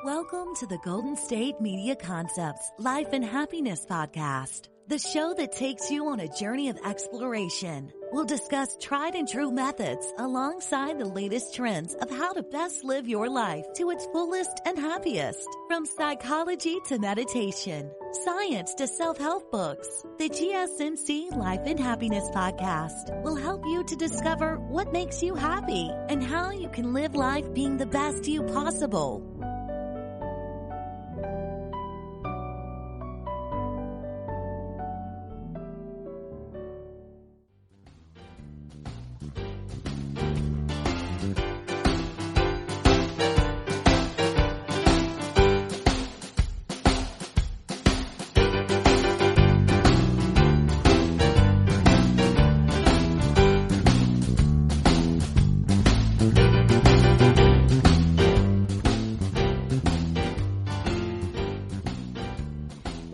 Welcome to the Golden State Media Concepts Life and Happiness Podcast, the show that takes you on a journey of exploration. We'll discuss tried and true methods alongside the latest trends of how to best live your life to its fullest and happiest. From psychology to meditation, science to self-help books, the GSMC Life and Happiness Podcast will help you to discover what makes you happy and how you can live life being the best you possible.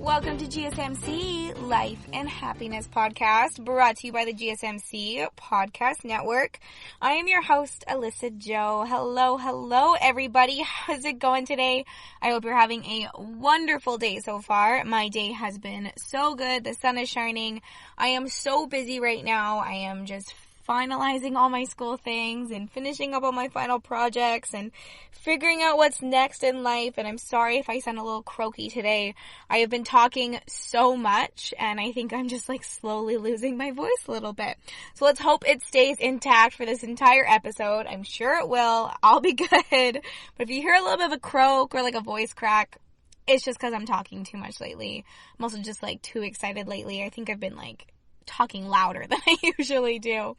Welcome to GSMC Life and Happiness Podcast, brought to you by the GSMC Podcast Network. I am your host, Alyssa Jo. Hello, everybody. How's it going today? I hope you're having a wonderful day so far. My day has been so good. The sun is shining. I am so busy right now. I am just finalizing all my school things and finishing up all my final projects and figuring out what's next in life. And I'm sorry if I sound a little croaky today. I have been talking so much and I think I'm just slowly losing my voice a little bit. So let's hope it stays intact for this entire episode. I'm sure it will. I'll be good. But if you hear a little bit of a croak or a voice crack, it's just because I'm talking too much lately. I'm also just too excited lately. I think I've been talking louder than I usually do.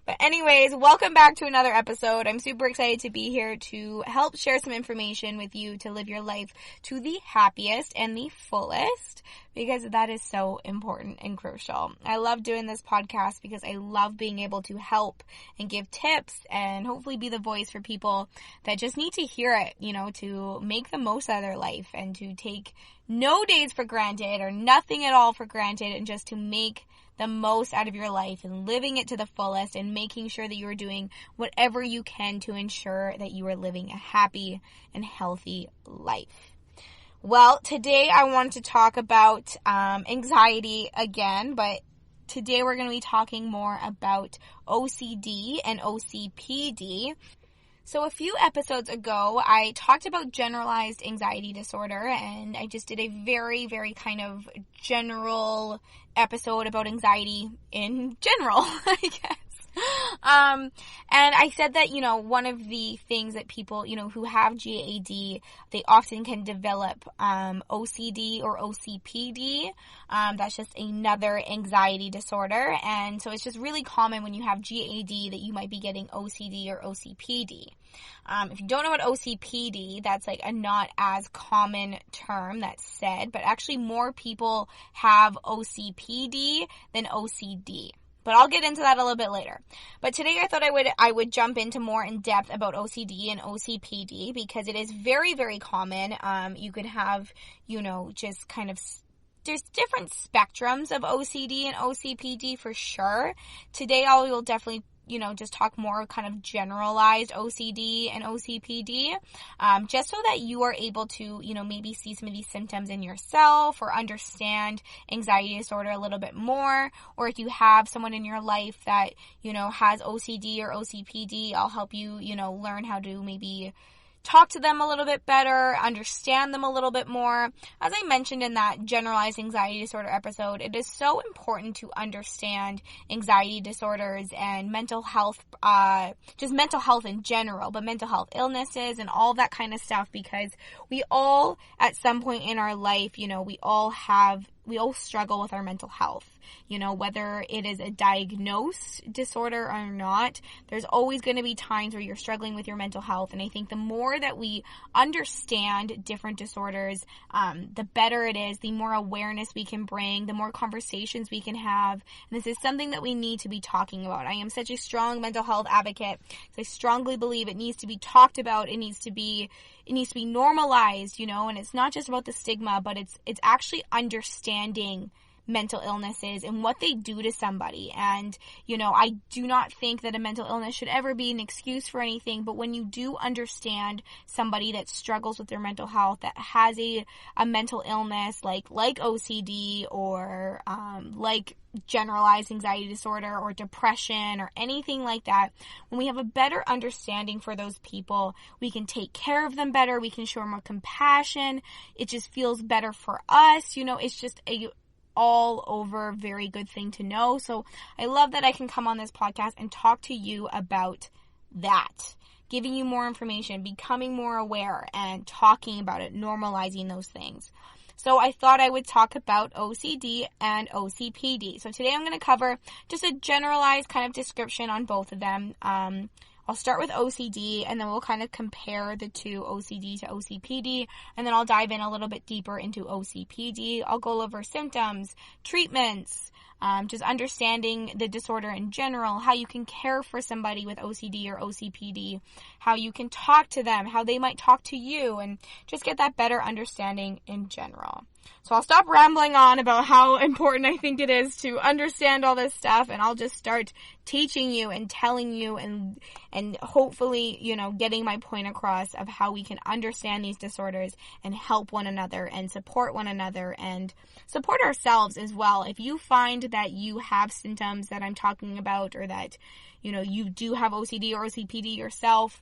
But anyways, welcome back to another episode. I'm super excited to be here to help share some information with you to live your life to the happiest and the fullest, because that is so important and crucial. I love doing this podcast because I love being able to help and give tips and hopefully be the voice for people that just need to hear it, to make the most out of their life and to take no days for granted or nothing at all for granted, and just to make the most out of your life and living it to the fullest and making sure that you are doing whatever you can to ensure that you are living a happy and healthy life. Well, today I want to talk about anxiety again, but today we're going to be talking more about OCD and OCPD. So a few episodes ago, I talked about generalized anxiety disorder, and I just did a very, very kind of general episode about anxiety in general, I guess. And I said that, one of the things that people, who have GAD, they often can develop OCD or OCPD. That's just another anxiety disorder. And so it's just really common when you have GAD that you might be getting OCD or OCPD. If you don't know what OCPD, that's a not as common term that's said, but actually more people have OCPD than OCD. But I'll get into that a little bit later. But today I thought I would jump into more in depth about OCD and OCPD because it is very, very common. You could have, just kind of, there's different spectrums of OCD and OCPD for sure. Today I will definitely just talk more kind of generalized OCD and OCPD, just so that you are able to, maybe see some of these symptoms in yourself or understand anxiety disorder a little bit more. Or if you have someone in your life that, has OCD or OCPD, I'll help you, learn how to maybe talk to them a little bit better, understand them a little bit more. As I mentioned in that generalized anxiety disorder episode, it is so important to understand anxiety disorders and mental health, just mental health in general, but mental health illnesses and all that kind of stuff, because we all, at some point in our life, we all struggle with our mental health. Whether it is a diagnosed disorder or not, there's always going to be times where you're struggling with your mental health. And I think the more that we understand different disorders, the better it is, the more awareness we can bring, the more conversations we can have. And this is something that we need to be talking about. I am such a strong mental health advocate. I strongly believe it needs to be talked about. It needs to be normalized, and it's not just about the stigma, but it's actually understanding mental illnesses and what they do to somebody. And, I do not think that a mental illness should ever be an excuse for anything, but when you do understand somebody that struggles with their mental health, that has a mental illness like OCD or like generalized anxiety disorder or depression or anything like that, when we have a better understanding for those people, we can take care of them better, we can show more compassion, it just feels better for us, it's just a all over very good thing to know. So I love that I can come on this podcast and talk to you about that, giving you more information, becoming more aware, and talking about it, normalizing those things. So I thought I would talk about OCD and OCPD. So today I'm going to cover just a generalized kind of description on both of them. I'll start with OCD, and then we'll kind of compare the two, OCD to OCPD, and then I'll dive in a little bit deeper into OCPD. I'll go over symptoms, treatments, just understanding the disorder in general, how you can care for somebody with OCD or OCPD, how you can talk to them, how they might talk to you, and just get that better understanding in general. So I'll stop rambling on about how important I think it is to understand all this stuff, and I'll just start teaching you and telling you and hopefully, getting my point across of how we can understand these disorders and help one another and support one another and support ourselves as well. If you find that you have symptoms that I'm talking about, or that, you do have OCD or OCPD yourself,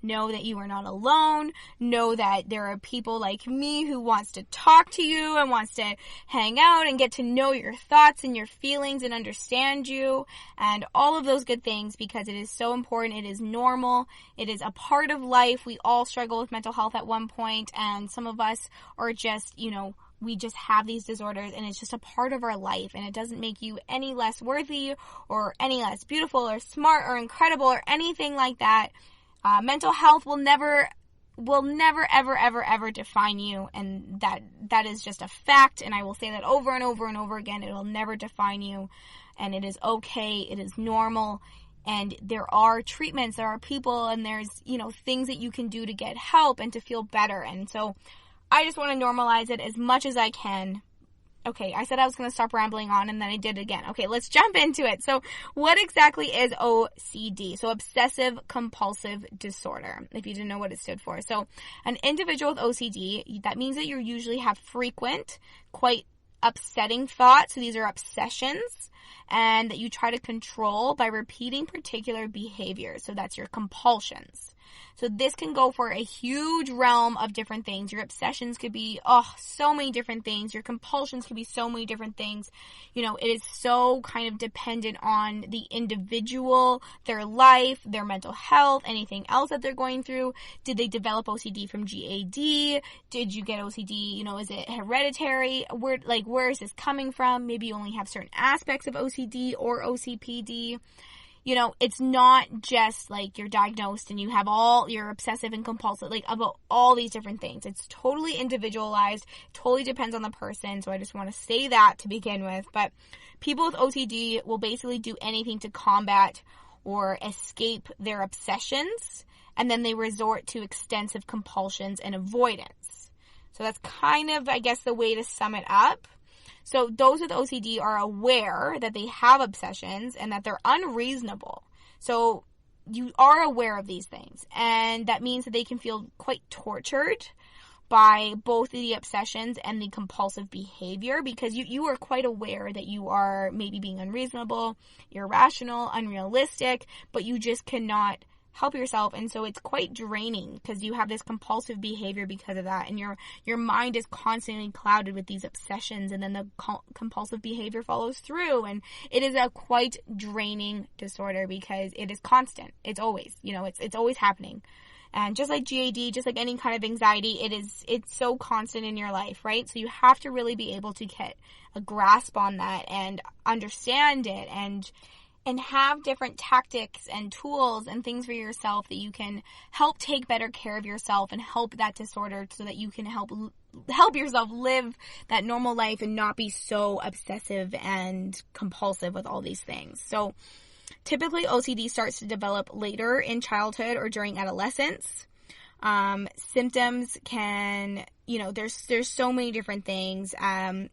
know that you are not alone. Know that there are people like me who wants to talk to you and wants to hang out and get to know your thoughts and your feelings and understand you and all of those good things, because it is so important. It is normal. It is a part of life. We all struggle with mental health at one point, and some of us are just, we just have these disorders, and it's just a part of our life, and it doesn't make you any less worthy or any less beautiful or smart or incredible or anything like that. Mental health will never, ever define you, and that is just a fact, and I will say that over and over and over again. It will never define you, and it is okay, it is normal, and there are treatments, there are people, and there's, things that you can do to get help and to feel better, and so I just want to normalize it as much as I can. Okay, I said I was going to stop rambling on, and then I did it again. Okay, let's jump into it. So what exactly is OCD? So obsessive compulsive disorder, if you didn't know what it stood for. So an individual with OCD, that means that you usually have frequent, quite upsetting thoughts. So these are obsessions, and that you try to control by repeating particular behaviors. So that's your compulsions. So this can go for a huge realm of different things. Your obsessions could be, so many different things. Your compulsions could be so many different things. It is so kind of dependent on the individual, their life, their mental health, anything else that they're going through. Did they develop OCD from GAD? Did you get OCD, is it hereditary? Where is this coming from? Maybe you only have certain aspects of OCD or OCPD. It's not just like you're diagnosed and you have all your obsessive and compulsive, about all these different things. It's totally individualized, totally depends on the person. So I just want to say that to begin with. But people with OCD will basically do anything to combat or escape their obsessions, and then they resort to extensive compulsions and avoidance. So that's kind of, I guess, the way to sum it up. So those with OCD are aware that they have obsessions and that they're unreasonable. So you are aware of these things, and that means that they can feel quite tortured by both the obsessions and the compulsive behavior, because you are quite aware that you are maybe being unreasonable, irrational, unrealistic, but you just cannot help yourself, and so it's quite draining because you have this compulsive behavior because of that, and your mind is constantly clouded with these obsessions, and then the compulsive behavior follows through, and it is a quite draining disorder because it is constant. It's always, it's always happening. And just like GAD, just like any kind of anxiety, it's so constant in your life, right? So you have to really be able to get a grasp on that and understand it, and have different tactics and tools and things for yourself that you can help take better care of yourself and help that disorder, so that you can help yourself live that normal life and not be so obsessive and compulsive with all these things. So typically OCD starts to develop later in childhood or during adolescence. Symptoms can there's so many different things.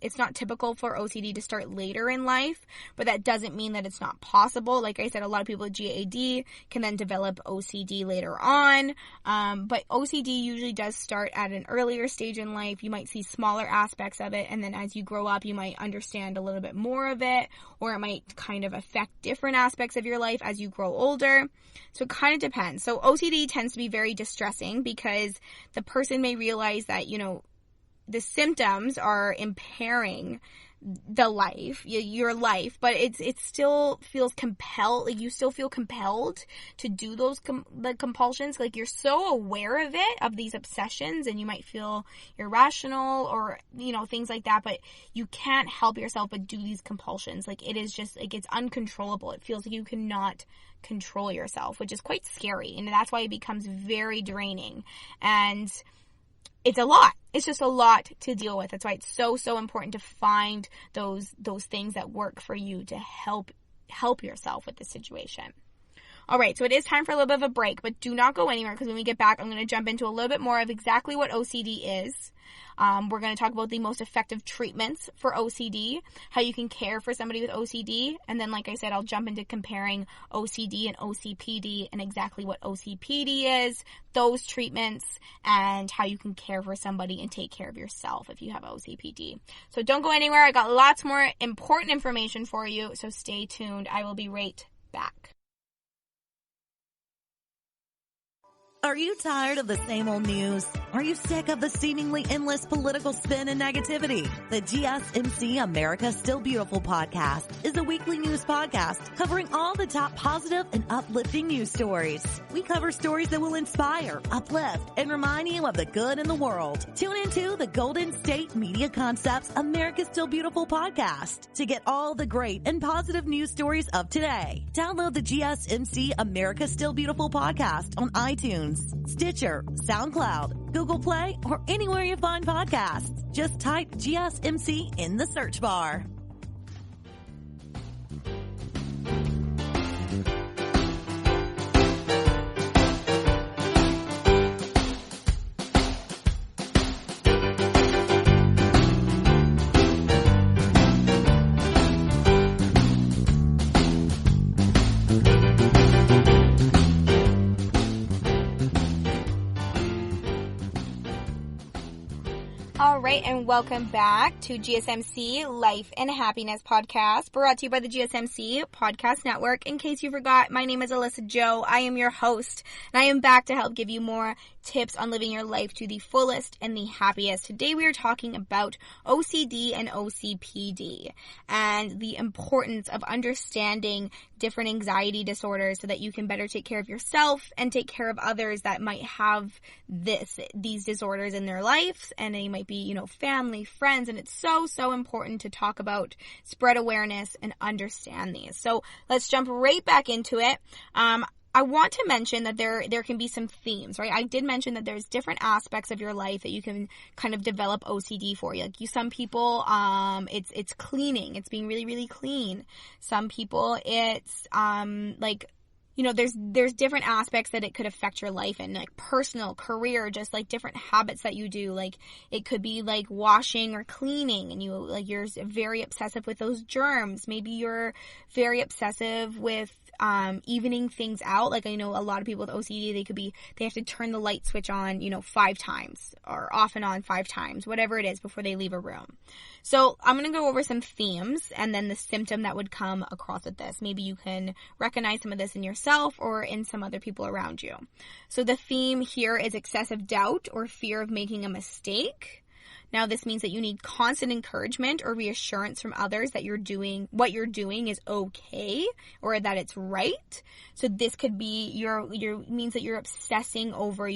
It's not typical for OCD to start later in life, but that doesn't mean that it's not possible. Like I said, a lot of people with GAD can then develop OCD later on. But OCD usually does start at an earlier stage in life. You might see smaller aspects of it, and then as you grow up, you might understand a little bit more of it, or it might kind of affect different aspects of your life as you grow older. So it kind of depends. So OCD tends to be very distressing because the person may realize that, the symptoms are impairing your life, but it still feels compelled, like you still feel compelled to do those the compulsions. Like you're so aware of it, of these obsessions, and you might feel irrational or, things like that, but you can't help yourself but do these compulsions. Like it is just, like, it's uncontrollable. It feels like you cannot control yourself, which is quite scary, and that's why it becomes very draining. And it's a lot. It's just a lot to deal with. That's why it's so important to find those things that work for you to help yourself with the situation. All right, so it is time for a little bit of a break, but do not go anywhere, because when we get back, I'm going to jump into a little bit more of exactly what OCD is. We're going to talk about the most effective treatments for OCD, how you can care for somebody with OCD, and then, like I said, I'll jump into comparing OCD and OCPD and exactly what OCPD is, those treatments, and how you can care for somebody and take care of yourself if you have OCPD. So don't go anywhere. I got lots more important information for you, so stay tuned. I will be right back. Are you tired of the same old news? Are you sick of the seemingly endless political spin and negativity? The GSMC America's Still Beautiful podcast is a weekly news podcast covering all the top positive and uplifting news stories. We cover stories that will inspire, uplift, and remind you of the good in the world. Tune into the Golden State Media Concepts America's Still Beautiful podcast to get all the great and positive news stories of today. Download the GSMC America's Still Beautiful podcast on iTunes, Stitcher, SoundCloud, Google Play, or anywhere you find podcasts. Just type GSMC in the search bar. All right, and welcome back to GSMC Life and Happiness Podcast, brought to you by the GSMC Podcast Network. In case you forgot, my name is Alyssa Jo. I am your host, and I am back to help give you more tips on living your life to the fullest and the happiest. Today we are talking about OCD and OCPD and the importance of understanding different anxiety disorders so that you can better take care of yourself and take care of others that might have these disorders in their lives, and they might be, family, friends, and it's so important to talk about, spread awareness, and understand these. So let's jump right back into it. I want to mention that there can be some themes, right? I did mention that there's different aspects of your life that you can kind of develop OCD for. Some people, it's cleaning. It's being really, really clean. Some people, it's, there's different aspects that it could affect your life in, like personal, career, just like different habits that you do. Like it could be like washing or cleaning, and you're very obsessive with those germs. Maybe you're very obsessive with evening things out. Like I know a lot of people with OCD, they have to turn the light switch on, 5 times or off and on 5 times, whatever it is, before they leave a room. So I'm going to go over some themes and then the symptom that would come across with this. Maybe you can recognize some of this in yourself or in some other people around you. So the theme here is excessive doubt or fear of making a mistake. Now, this means that you need constant encouragement or reassurance from others that what you're doing is okay or that it's right. So this could be means that you're obsessing over,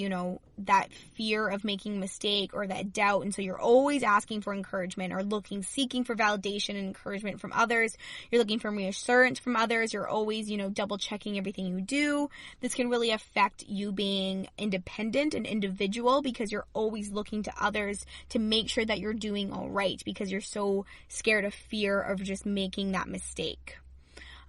that fear of making a mistake or that doubt. And so you're always asking for encouragement or seeking for validation and encouragement from others. You're looking for reassurance from others. You're always, double checking everything you do. This can really affect you being independent and individual because you're always looking to others to make sure that you're doing all right because you're so scared of fear of just making that mistake.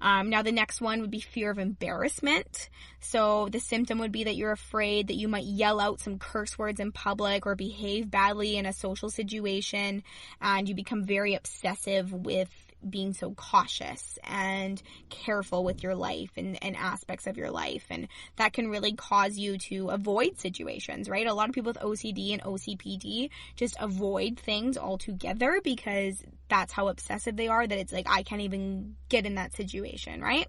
Now the next one would be fear of embarrassment. So the symptom would be that you're afraid that you might yell out some curse words in public or behave badly in a social situation, and you become very obsessive with being so cautious and careful with your life and aspects of your life. And that can really cause you to avoid situations, right? A lot of people with OCD and OCPD just avoid things altogether because that's how obsessive they are, that it's like, I can't even get in that situation, right?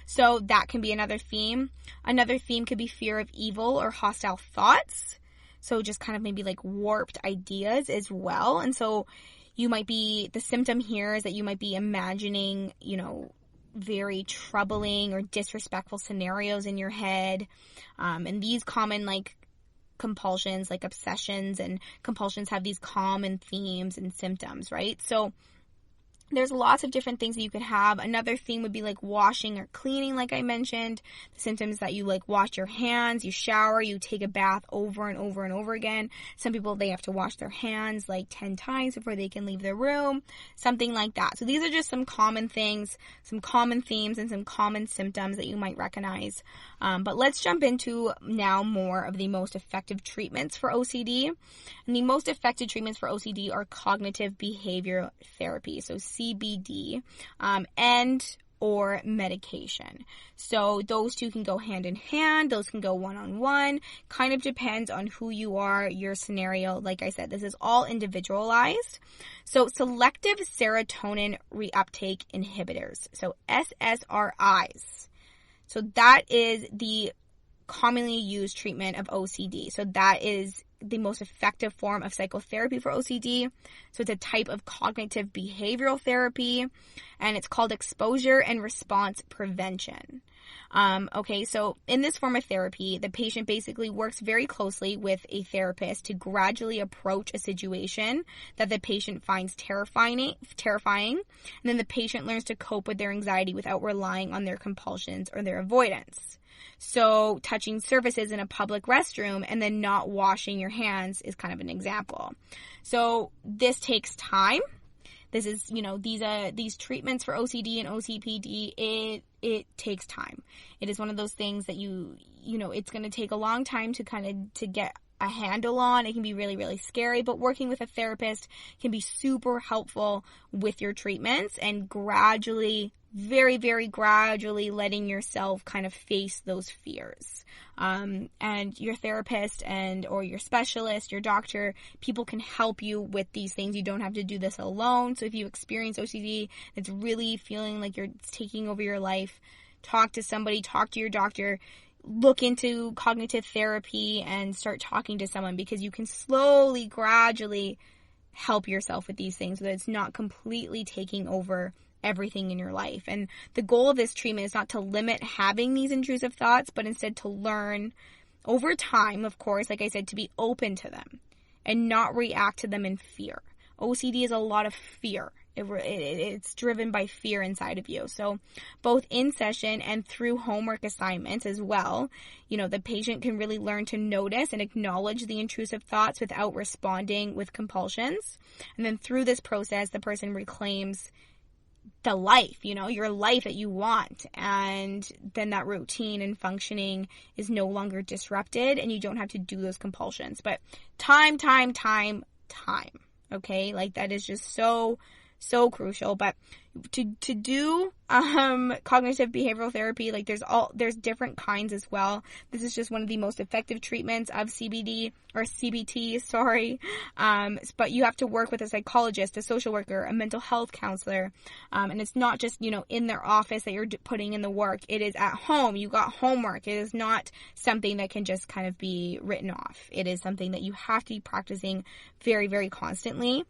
So that can be another theme. Another theme could be fear of evil or hostile thoughts. So just kind of maybe like warped ideas as well. And so the symptom here is that you might be imagining, very troubling or disrespectful scenarios in your head. And these common compulsions, like obsessions and compulsions, have these common themes and symptoms, right? So there's lots of different things that you could have. Another theme would be like washing or cleaning, like I mentioned. The symptoms that you wash your hands, you shower, you take a bath over and over and over again. Some people, they have to wash their hands 10 times before they can leave their room, something like that. So these are just some common things, some common themes, and some common symptoms that you might recognize. But let's jump into now more of the most effective treatments for OCD. And the most effective treatments for OCD are cognitive behavioral therapy, so CBD, and or medication. So those two can go hand in hand. Those can go one-on-one. Kind of depends on who you are, your scenario. Like I said, this is all individualized. So selective serotonin reuptake inhibitors, so SSRIs. So that is the commonly used treatment of OCD. So that is the most effective form of psychotherapy for OCD. So it's a type of cognitive behavioral therapy, and it's called exposure and response prevention. So in this form of therapy, the patient basically works very closely with a therapist to gradually approach a situation that the patient finds terrifying, and then the patient learns to cope with their anxiety without relying on their compulsions or their avoidance. So touching surfaces in a public restroom and then not washing your hands is kind of an example. So this takes time. This is, these treatments for OCD and OCPD, it takes time. It is one of those things that it's going to take a long time to get a handle on. It can be really, really scary, but working with a therapist can be super helpful with your treatments and gradually, very, very gradually letting yourself kind of face those fears. And your therapist or your specialist, your doctor, people can help you with these things. You don't have to do this alone. So if you experience OCD, it's really feeling like it's taking over your life, talk to somebody, talk to your doctor, look into cognitive therapy and start talking to someone, because you can slowly, gradually help yourself with these things so that it's not completely taking over everything in your life. And the goal of this treatment is not to limit having these intrusive thoughts, but instead to learn over time, of course, like I said, to be open to them and not react to them in fear. OCD is a lot of fear. It's driven by fear inside of you. So both in session and through homework assignments as well, the patient can really learn to notice and acknowledge the intrusive thoughts without responding with compulsions. And then through this process, the person reclaims the life, your life that you want. And then that routine and functioning is no longer disrupted and you don't have to do those compulsions. But time. Okay? That is just so crucial. But to do cognitive behavioral therapy, there's different kinds as well. This is just one of the most effective treatments of CBD or CBT, sorry. But you have to work with a psychologist, a social worker, a mental health counselor. And it's not just, in their office that you're putting in the work. It is at home. You got homework. It is not something that can just kind of be written off. It is something that you have to be practicing very, very constantly.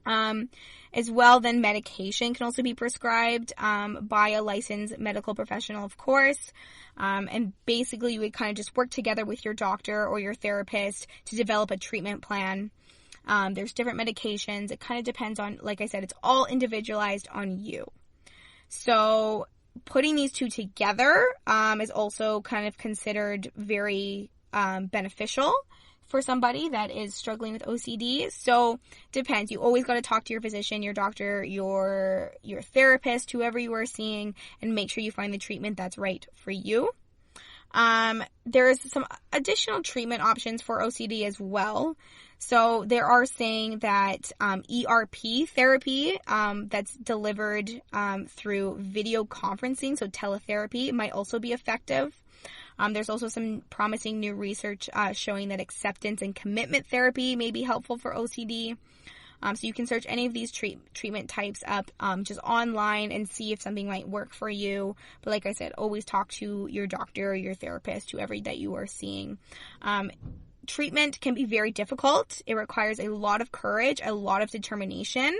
As well, then medication can also be prescribed by a licensed medical professional, of course. And basically, you would kind of just work together with your doctor or your therapist to develop a treatment plan. There's different medications. It kind of depends on, like I said, it's all individualized on you. So putting these two together is also kind of considered very beneficial for somebody that is struggling with OCD. So depends. You always got to talk to your physician, your doctor, your therapist, whoever you are seeing, and make sure you find the treatment that's right for you. There's some additional treatment options for OCD as well. So there are saying that ERP therapy that's delivered through video conferencing, so teletherapy, might also be effective. There's also some promising new research showing that acceptance and commitment therapy may be helpful for OCD. So you can search any of these treatment types up just online and see if something might work for you. But like I said, always talk to your doctor or your therapist, whoever that you are seeing. Treatment can be very difficult. It requires a lot of courage, a lot of determination.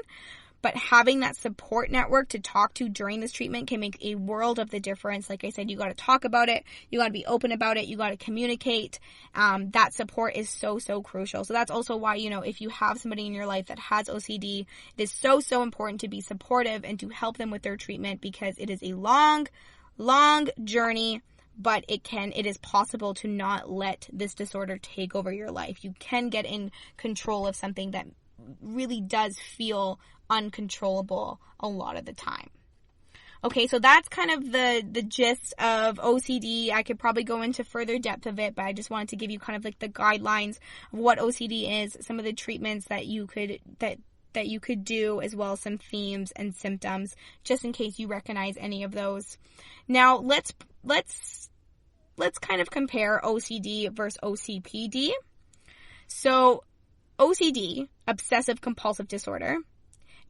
But having that support network to talk to during this treatment can make a world of the difference. Like I said, you got to talk about it. You got to be open about it. You got to communicate. That support is so, so crucial. So that's also why, if you have somebody in your life that has OCD, it is so, so important to be supportive and to help them with their treatment, because it is a long, long journey. But it is possible to not let this disorder take over your life. You can get in control of something that really does feel uncontrollable a lot of the time. Okay, so that's kind of the gist of OCD. I could probably go into further depth of it, but I just wanted to give you kind of like the guidelines of what OCD is, some of the treatments that you could do, as well as some themes and symptoms, just in case you recognize any of those. Now, let's kind of compare OCD versus OCPD. So OCD, obsessive compulsive disorder,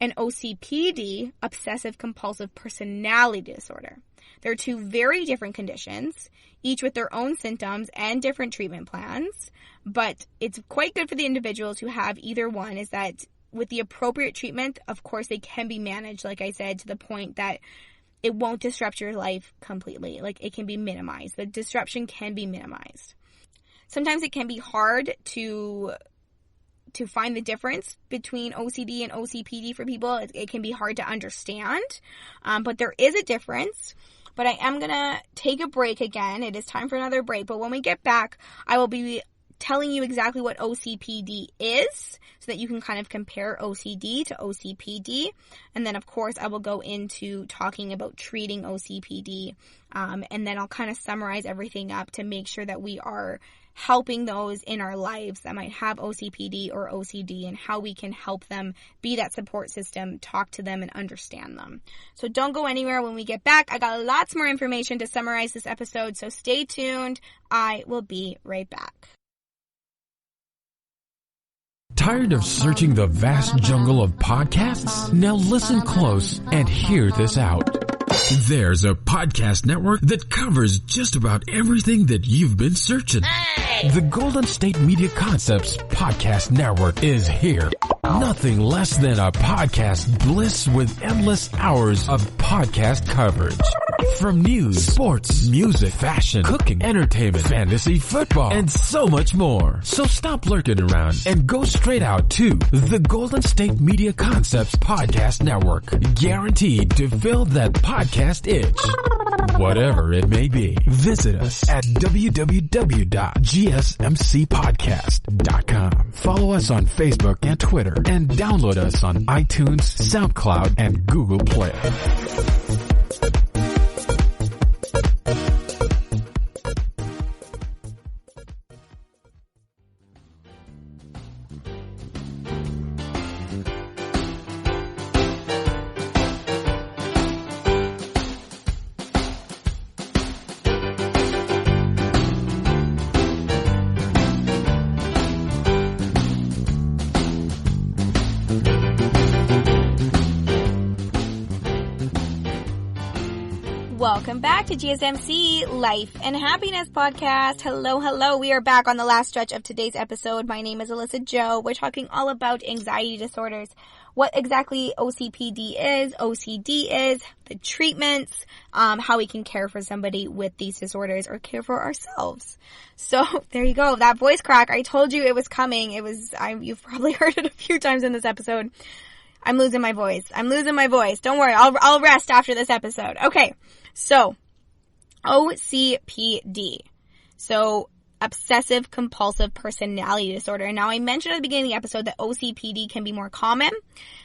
and OCPD, obsessive compulsive personality disorder. They're two very different conditions, each with their own symptoms and different treatment plans, but it's quite good for the individuals who have either one, is that with the appropriate treatment, of course, they can be managed, like I said, to the point that it won't disrupt your life completely. Like, it can be minimized. The disruption can be minimized. Sometimes it can be hard to find the difference between OCD and OCPD for people. It can be hard to understand, but there is a difference. But I am going to take a break again. It is time for another break. But when we get back, I will be telling you exactly what OCPD is, so that you can kind of compare OCD to OCPD. And then, of course, I will go into talking about treating OCPD. And then I'll kind of summarize everything up to make sure that we are helping those in our lives that might have OCPD or OCD, and how we can help them be that support system, talk to them, and understand them. So don't go anywhere. When we get back, I got lots more information to summarize this episode, so stay tuned. I will be right back. Tired of searching the vast jungle of podcasts? Now listen close and hear this out. There's a podcast network that covers just about everything that you've been searching. Hey! The Golden State Media Concepts Podcast Network is here. Nothing less than a podcast bliss with endless hours of podcast coverage. From news, sports, music, fashion, cooking, entertainment, fantasy, football, and so much more. So stop lurking around and go straight out to the Golden State Media Concepts Podcast Network. Guaranteed to fill that podcast itch. Whatever it may be. Visit us at www.gsmcpodcast.com. Follow us on Facebook and Twitter, and download us on iTunes, SoundCloud, and Google Play. Welcome back to GSMC Life and Happiness Podcast. Hello. We are back on the last stretch of today's episode. My name is Alyssa Jo. We're talking all about anxiety disorders, what exactly OCPD is, OCD is, the treatments, how we can care for somebody with these disorders or care for ourselves. So there you go. That voice crack, I told you it was coming. You've probably heard it a few times in this episode. I'm losing my voice. Don't worry. I'll rest after this episode. Okay. So, OCPD. So, obsessive compulsive personality disorder. Now, I mentioned at the beginning of the episode that OCPD can be more common.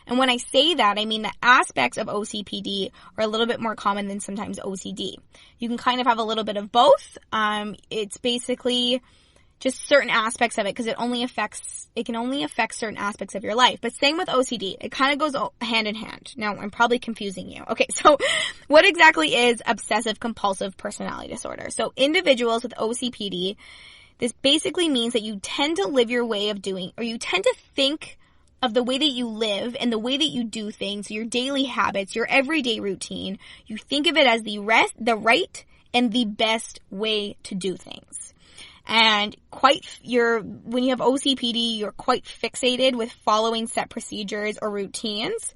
And when I say that, I mean that aspects of OCPD are a little bit more common than sometimes OCD. You can kind of have a little bit of both. It's basically just certain aspects of it because it can only affect certain aspects of your life. But same with OCD. It kind of goes hand in hand. Now, I'm probably confusing you. Okay, so what exactly is obsessive compulsive personality disorder? So individuals with OCPD, this basically means that you tend to live your way of doing, or you tend to think of the way that you live and the way that you do things, your daily habits, your everyday routine. You think of it as the right and the best way to do things. And when you have OCPD, you're quite fixated with following set procedures or routines.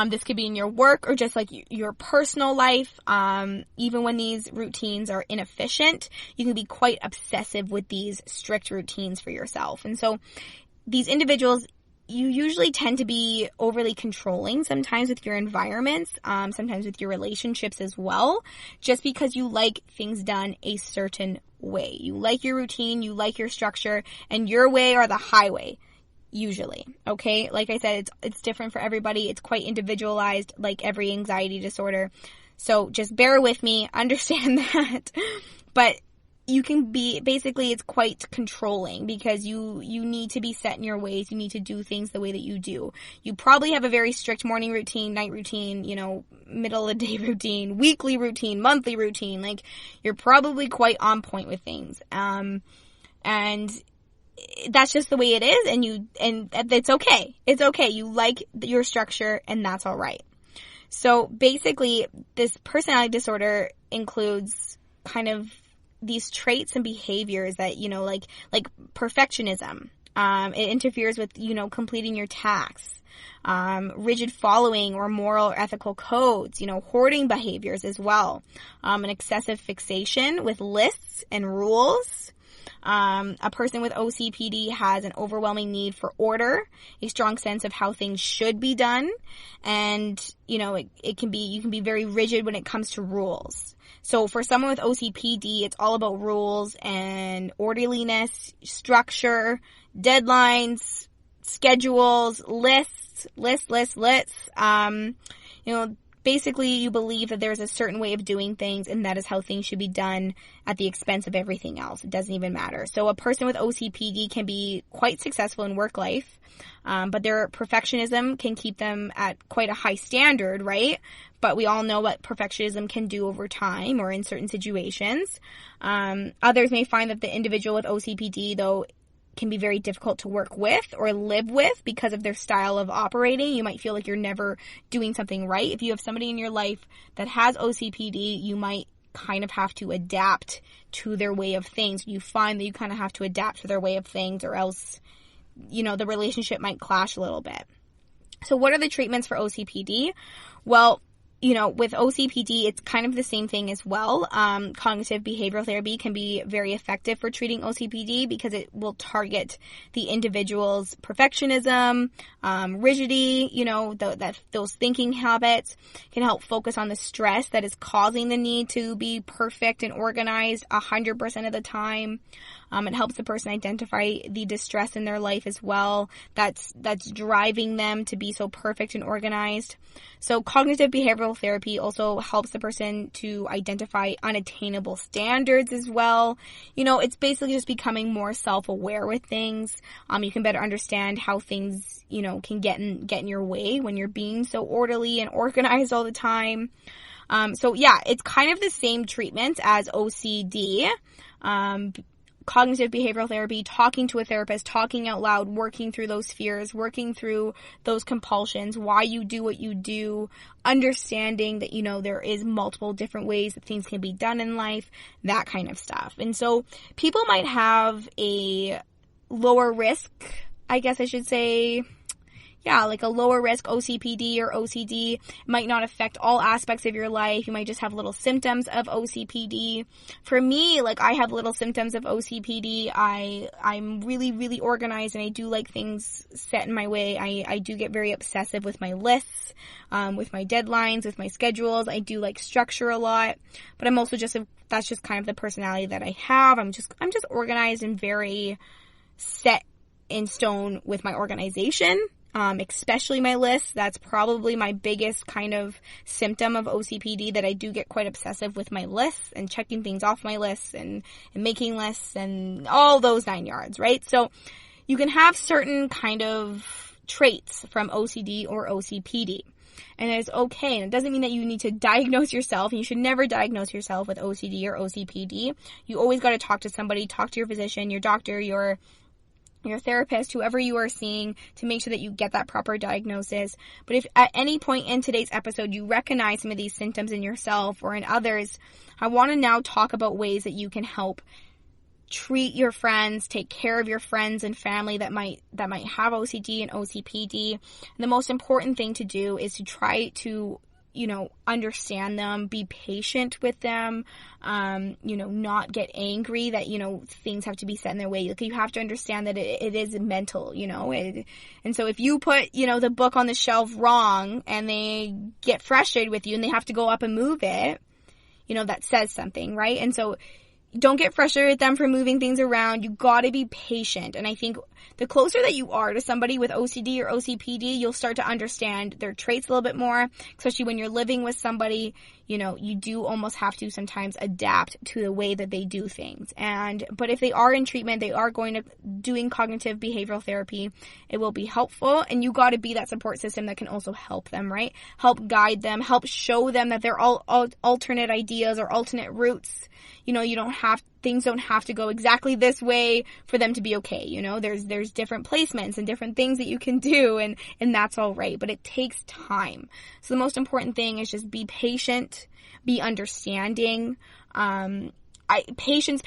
This could be in your work or just like your personal life. Even when these routines are inefficient, you can be quite obsessive with these strict routines for yourself. And so these individuals, you usually tend to be overly controlling sometimes with your environments, sometimes with your relationships as well, just because you like things done a certain way. You like your routine, you like your structure, and your way or the highway, usually. Okay? Like I said, it's different for everybody. It's quite individualized, like every anxiety disorder. So just bear with me, understand that. But you can be, basically it's quite controlling because you need to be set in your ways. You need to do things the way that you do. You probably have a very strict morning routine, night routine, middle of the day routine, weekly routine, monthly routine. Like you're probably quite on point with things. And that's just the way it is. And it's okay. It's okay. You like your structure and that's all right. So basically this personality disorder includes kind of these traits and behaviors that, like perfectionism. It interferes with, completing your tasks, rigid following or moral or ethical codes, hoarding behaviors as well, an excessive fixation with lists and rules. A person with OCPD has an overwhelming need for order, a strong sense of how things should be done, and, you can be very rigid when it comes to rules. So for someone with OCPD, it's all about rules and orderliness, structure, deadlines, schedules, lists. Basically you believe that there's a certain way of doing things and that is how things should be done at the expense of everything else. It doesn't even matter. So a person with OCPD can be quite successful in work life, but their perfectionism can keep them at quite a high standard, right? But we all know what perfectionism can do over time or in certain situations. Others may find that the individual with OCPD, though, can be very difficult to work with or live with because of their style of operating. You might feel like you're never doing something right. If you have somebody in your life that has OCPD, you might kind of have to adapt to their way of things. You find that you kind of have to adapt to their way of things or else, the relationship might clash a little bit. So what are the treatments for OCPD? Well, with OCPD, it's kind of the same thing as well. Cognitive behavioral therapy can be very effective for treating OCPD because it will target the individual's perfectionism, rigidity, those thinking habits, can help focus on the stress that is causing the need to be perfect and organized 100% of the time. It helps the person identify the distress in their life as well that's driving them to be so perfect and organized. So cognitive behavioral therapy also helps the person to identify unattainable standards as well. It's basically just becoming more self-aware with things. You can better understand how things, can get in your way when you're being so orderly and organized all the time. It's kind of the same treatment as OCD. Cognitive behavioral therapy, talking to a therapist, talking out loud, working through those fears, working through those compulsions, why you do what you do, understanding that, there is multiple different ways that things can be done in life, that kind of stuff. And so people might have a lower risk, I guess I should say, like a lower risk OCPD or OCD might not affect all aspects of your life. You might just have little symptoms of OCPD. For me, like I have little symptoms of OCPD. I'm really, really organized and I do like things set in my way. I do get very obsessive with my lists, with my deadlines, with my schedules. I do like structure a lot, but I'm also that's just kind of the personality that I have. I'm just organized and very set in stone with my organization. Especially my list. That's probably my biggest kind of symptom of OCPD, that I do get quite obsessive with my lists and checking things off my lists and making lists and all those 9 yards, right? So you can have certain kind of traits from OCD or OCPD. And it's okay. And it doesn't mean that you need to diagnose yourself. And you should never diagnose yourself with OCD or OCPD. You always got to talk to somebody, talk to your physician, your doctor, your therapist, whoever you are seeing, to make sure that you get that proper diagnosis. But if at any point in today's episode you recognize some of these symptoms in yourself or in others, I want to now talk about ways that you can help treat your friends, take care of your friends and family that might have OCD and OCPD. And the most important thing to do is to try to understand them, be patient with them, not get angry that, things have to be set in their way. Like, you have to understand that it is mental, and so if you put, the book on the shelf wrong and they get frustrated with you and they have to go up and move it, that says something, right? And so don't get frustrated with them for moving things around. You gotta be patient. And I think the closer that you are to somebody with OCD or OCPD, you'll start to understand their traits a little bit more, especially when you're living with somebody. You do almost have to sometimes adapt to the way that they do things. But if they are in treatment, they are doing cognitive behavioral therapy, it will be helpful. And you gotta be that support system that can also help them, right? Help guide them, help show them that they're all alternate ideas or alternate routes. Things don't have to go exactly this way for them to be okay. There's different placements and different things that you can do, and that's all right, but it takes time. So the most important thing is just be patient, be understanding. Patience.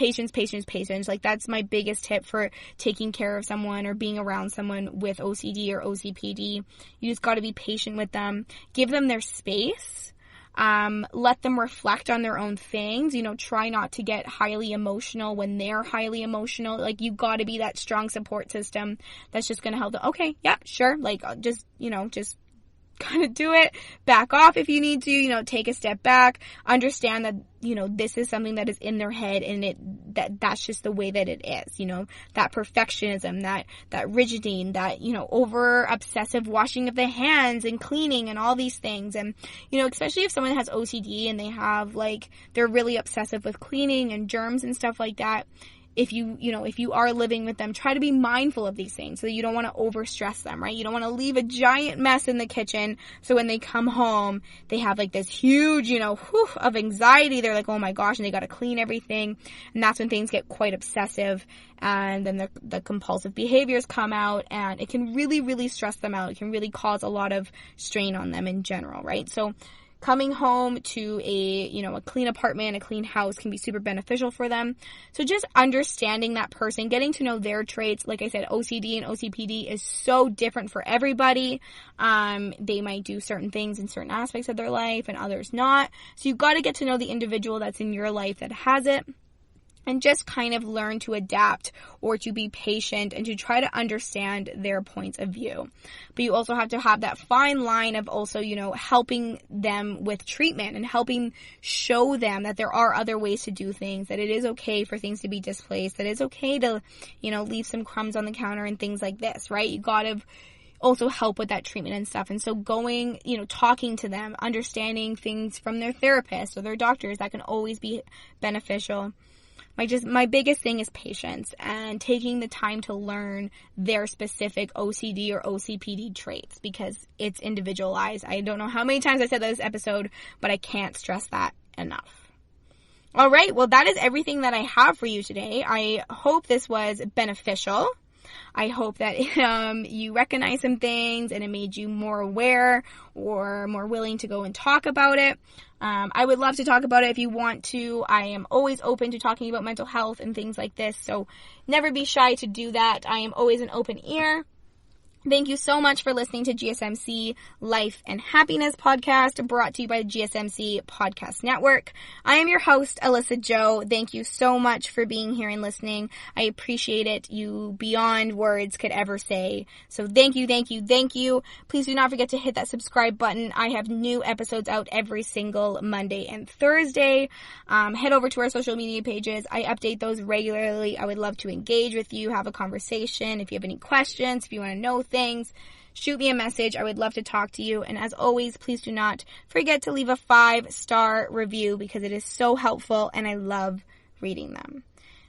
Like, that's my biggest tip for taking care of someone or being around someone with OCD or OCPD. You just got to be patient with them. Give them their space. Let them reflect on their own things. Try not to get highly emotional when they're highly emotional. Like, you gotta be that strong support system that's just gonna help them. Okay, yeah, sure. Like, just kind of do it. Back off if you need to, take a step back. Understand that, this is something that is in their head, and that's just the way that it is. That perfectionism, that rigidity, that, over obsessive washing of the hands and cleaning and all these things. And, especially if someone has OCD and they have, they're really obsessive with cleaning and germs and stuff like that. If you are living with them, try to be mindful of these things so that you don't want to overstress them, right? You don't want to leave a giant mess in the kitchen so when they come home, they have this huge, of anxiety. They're like, oh my gosh, and they got to clean everything. And that's when things get quite obsessive, and then the compulsive behaviors come out, and it can really, really stress them out. It can really cause a lot of strain on them in general, right? So coming home to a clean apartment, a clean house can be super beneficial for them. So just understanding that person, getting to know their traits. Like I said, OCD and OCPD is so different for everybody. They might do certain things in certain aspects of their life and others not. So you've got to get to know the individual that's in your life that has it. And just kind of learn to adapt or to be patient and to try to understand their points of view. But you also have to have that fine line of also, helping them with treatment and helping show them that there are other ways to do things, that it is okay for things to be displaced, that it's okay to, leave some crumbs on the counter and things like this, right? You gotta also help with that treatment and stuff. And so going, talking to them, understanding things from their therapist or their doctors, that can always be beneficial. My biggest thing is patience and taking the time to learn their specific OCD or OCPD traits, because it's individualized. I don't know how many times I said that this episode, but I can't stress that enough. All right, well, that is everything that I have for you today. I hope this was beneficial. I hope that you recognize some things and it made you more aware or more willing to go and talk about it. I would love to talk about it if you want to. I am always open to talking about mental health and things like this, so never be shy to do that. I am always an open ear. Thank you so much for listening to GSMC Life and Happiness podcast, brought to you by the GSMC Podcast Network. I am your host, Alyssa Jo. Thank you so much for being here and listening. I appreciate it. You beyond words could ever say. So thank you, thank you, thank you. Please do not forget to hit that subscribe button. I have new episodes out every single Monday and Thursday. Head over to our social media pages. I update those regularly. I would love to engage with you, have a conversation. If you have any questions, if you want to know things, shoot me a message. I would love to talk to you. And as always, please do not forget to leave a 5-star review because it is so helpful and I love reading them.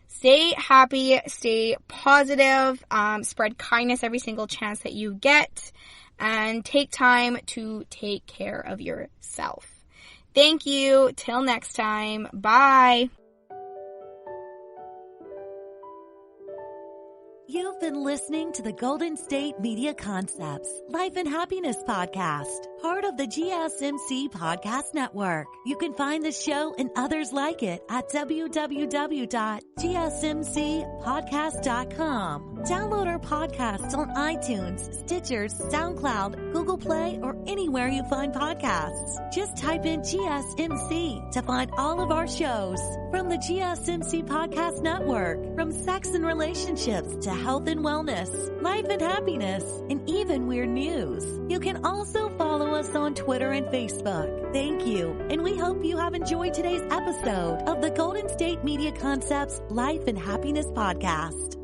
Stay happy, stay positive, spread kindness every single chance that you get, and take time to take care of yourself. Thank you. Till next time. Bye. You've been listening to the Golden State Media Concepts Life and Happiness Podcast, part of the GSMC Podcast Network. You can find the show and others like it at www.gsmcpodcast.com. Download our podcasts on iTunes, Stitcher, SoundCloud, Google Play, or anywhere you find podcasts. Just type in GSMC to find all of our shows from the GSMC Podcast Network, from sex and relationships to health and wellness, life and happiness, and even weird news. You can also follow us on Twitter and Facebook. Thank you, and we hope you have enjoyed today's episode of the Golden State Media Concepts Life and Happiness Podcast.